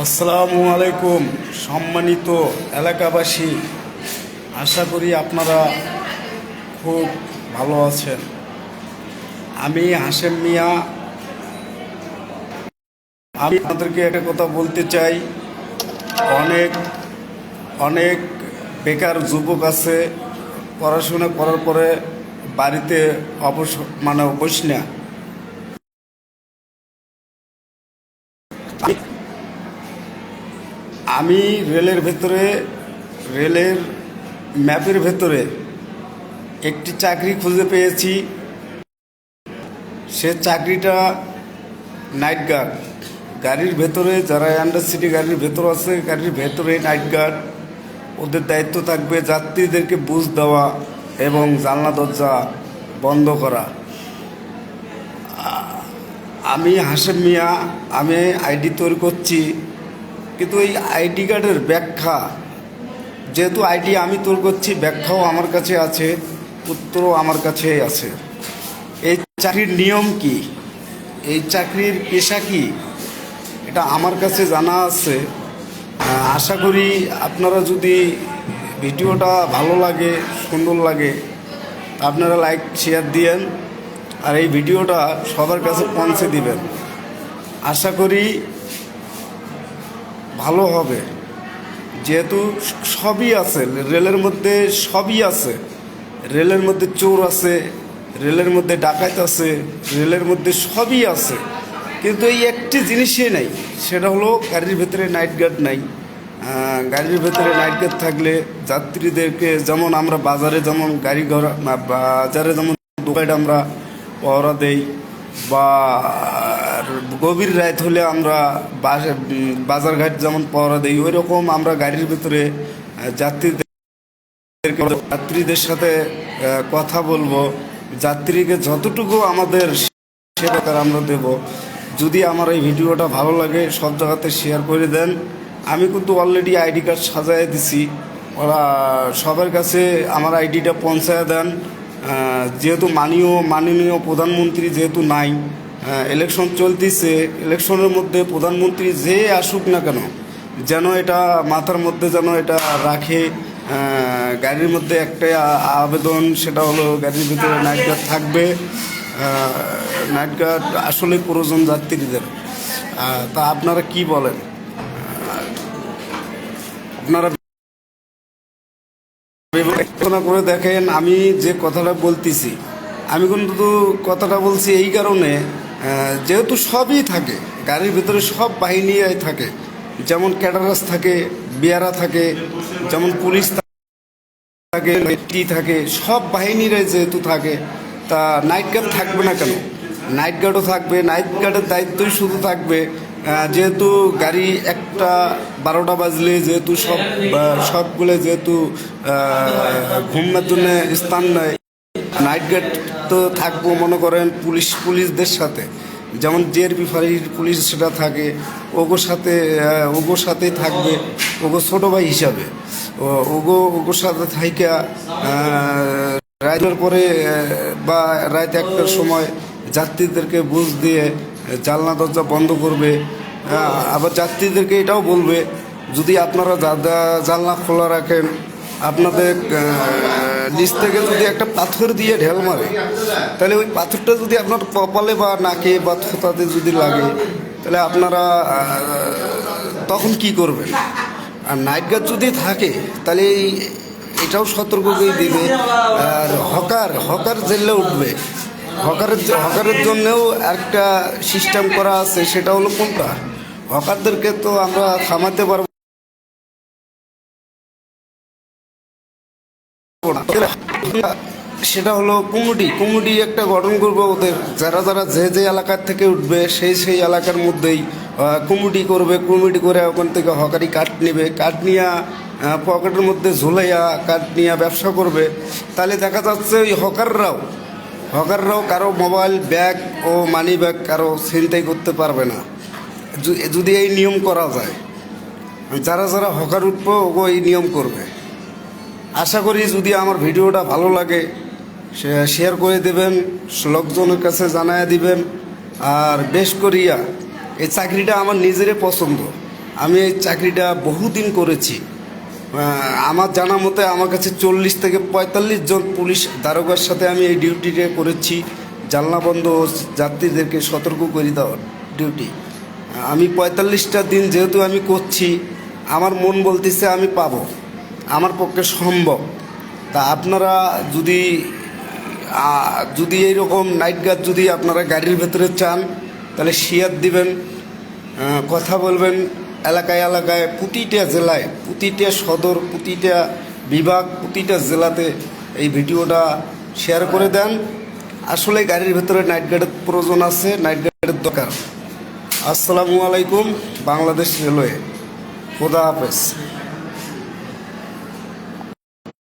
আসসালামু আলাইকুম সম্মানিত এলাকাবাসী, আশা করি আপনারা খুব ভালো আছেন। আমি হাশেম মিয়া। আমি আপনাদেরকে একটা কথা বলতে চাই। অনেক অনেক বেকার যুবক আছে, পড়াশোনা করার পরে বাড়িতে বস না। আমি রেলের ম্যাপের ভেতরে একটি চাকরি খুঁজে পেয়েছি। সে চাকরিটা নাইট গার্ড। গাড়ির ভেতরে যারা আন্ডারসিটি গাড়ির ভেতর আছে, গাড়ির ভেতরে নাইট গার্ড, ওদের দায়িত্ব থাকবে যাত্রীদেরকে বুঝ দেওয়া এবং জানলা দরজা বন্ধ করা। আমি হাশেম মিয়া, আমি আইডি তৈরি করছি, কিন্তু এই আইডি কার্ডের ব্যাখ্যা, যেহেতু আইডি আমি তৈরি করছি, ব্যাখ্যাও আমার কাছে আছে, উত্তরও আমার কাছেই আছে। এই চাকরির নিয়ম কি, এই চাকরির পেশা কি, এটা আমার কাছে জানা আছে। আশা করি আপনারা যদি ভিডিওটা ভালো লাগে, সুন্দর লাগে, আপনারা লাইক শেয়ার দিয়েন আর এই ভিডিওটা সবার কাছে পৌঁছে দিবেন। আশা করি ভালো হবে, যেহেতু সবই আছে রেলের মধ্যে, সবই আছে। রেলের মধ্যে চোর আছে, রেলের মধ্যে ডাকাত আছে, রেলের মধ্যে সবই আছে, কিন্তু এই একটি জিনিসই নাই, সেটা হলো গাড়ির ভেতরে নাইট গার্ড নাই। গাড়ির ভেতরে নাইট গার্ড থাকলে যাত্রীদেরকে, যেমন আমরা বাজারে যেমন বাজারে যেমন দোকানে আমরা পহরা দেই, বা গভীর রাত হলে আমরা বাজারঘাট যেমন পহরা দেই, ওই রকম আমরা গাড়ির ভেতরে যাত্রীদের সাথে কথা বলবো, যাত্রীকে যতটুকু আমাদের সেবা আমরা দেব। যদি আমার এই ভিডিওটা ভালো লাগে সব জায়গাতে শেয়ার করে দেন। আমি কিন্তু অলরেডি আইডি কার্ড সাজায় দিছি, ওরা সবার কাছে আমার আইডিটা পৌঁছায় দেন। যেহেতু মাননীয় প্রধানমন্ত্রী যেহেতু নাই, ইলেকশন চলতেছে, ইলেকশনের মধ্যে প্রধানমন্ত্রী যে আসুক না কেন, যেন এটা মাথার মধ্যে যেন এটা রাখে। গাড়ির মধ্যে একটাই আবেদন, সেটা হলো গাড়ির ভিতরে নাইট গার্ড থাকবে। নাইট গার্ড আসলে প্রয়োজন যাত্রীদের। তা আপনারা কি বলেন? আপনারা বিবেচনা করে দেখেন। আমি যে কথাটা বলতেছি, আমি কিন্তু কথাটা বলছি এই কারণে, যেহেতু সবই থাকে গাড়ির ভিতরে, সব বাহিনী থাকে, যেমন ক্যাডারাস থাকে, বিয়ারা থাকে, যেমন পুলিশ থাকে, থাকে, সব বাহিনীরাই যেহেতু থাকে, তা নাইট গার্ড থাকবে না কেন? নাইট গার্ডও থাকবে। নাইট গার্ডের দায়িত্বই শুধু থাকবে, যেহেতু গাড়ি 1টা 12টা বাজলে যেহেতু সবগুলো যেহেতু ঘুমের জন্য স্থান নেয়, নাইট গার্ড তো থাকবো মনে করেন পুলিশদের সাথে, যেমন জিআরপি ফাঁড়ির পুলিশ সেটা থাকে, ওগোর সাথেই থাকবে, ওগো ছোটো ভাই হিসাবে। ওগোর সাথে থাইকা রাতের পরে বা রাত 1টার সময় যাত্রীদেরকে বুঝ দিয়ে জানলা দরজা বন্ধ করবে। আবার যাত্রীদেরকে এটাও বলবে, যদি আপনারা জানলা খোলা রাখেন, আপনাদের নিচ থেকে যদি একটা পাথর দিয়ে ঢেল মারে, তাহলে ওই পাথরটা যদি আপনার কপালে বা নাকে বা থোতাতে যদি লাগে, তাহলে আপনারা তখন কি করবেন? আর নাইট গার্ড যদি থাকে, তাহলে এটাও সতর্ক করে দিবে। আর হকার জেলে উঠবে। হকারের জন্যেও একটা সিস্টেম করা আছে, সেটা হলো কোনটা? হকারদেরকে তো আমরা থামাতে পারবো না, সেটা হলো কমিটি একটা গঠন করবো ওদের, যারা যে এলাকার থেকে উঠবে সেই এলাকার মধ্যেই কমিটি করে ওখান থেকে হকারি কাঠ নেবে, কাঠ নিয়ে পকেটের মধ্যে ঝুলাইয়া কাঠ নিয়ে ব্যবসা করবে। তাহলে দেখা যাচ্ছে ওই হকাররাও কারো মোবাইল ব্যাগ ও মানি ব্যাগ কারো ছিনতাই করতে পারবে না, যদি এই নিয়ম করা যায়। যারা হকার উঠবো ওগো এই নিয়ম করবে। আশা করি যদি আমার ভিডিওটা ভালো লাগে শেয়ার করে দেবেন, লোকজনের কাছে জানায় দিবেন। আর বেশ করিয়া এই চাকরিটা আমার নিজেরই পছন্দ, আমি এই চাকরিটা বহুদিন করেছি। আমার জানা মতে আমার কাছে 40 থেকে 45 জন পুলিশ দারোগার সাথে আমি এই ডিউটিটা করেছি। জানলা বন্ধ ও যাত্রীদেরকে সতর্ক করে দেওয়ার ডিউটি। আমি 45টা দিন যেহেতু আমি করছি, আমার মন বলতেছে আমি পাবো, আমার পক্ষে সম্ভব। তা আপনারা যদি এইরকম নাইট গার্ড যদি আপনারা গাড়ির ভেতরে চান, তাহলে শেয়ার দিবেন, কথা বলবেন এলাকায় এলাকায়, প্রতিটা জেলায়, প্রতিটা সদর, প্রতিটা বিভাগ, প্রতিটা জেলাতে এই ভিডিওটা শেয়ার করে দেন। আসলে গাড়ির ভেতরে নাইট গার্ডের প্রয়োজন আছে, নাইট গার্ডের দরকার। আসসালামু আলাইকুম। বাংলাদেশ রেলওয়ে। খোদা হাফেজ।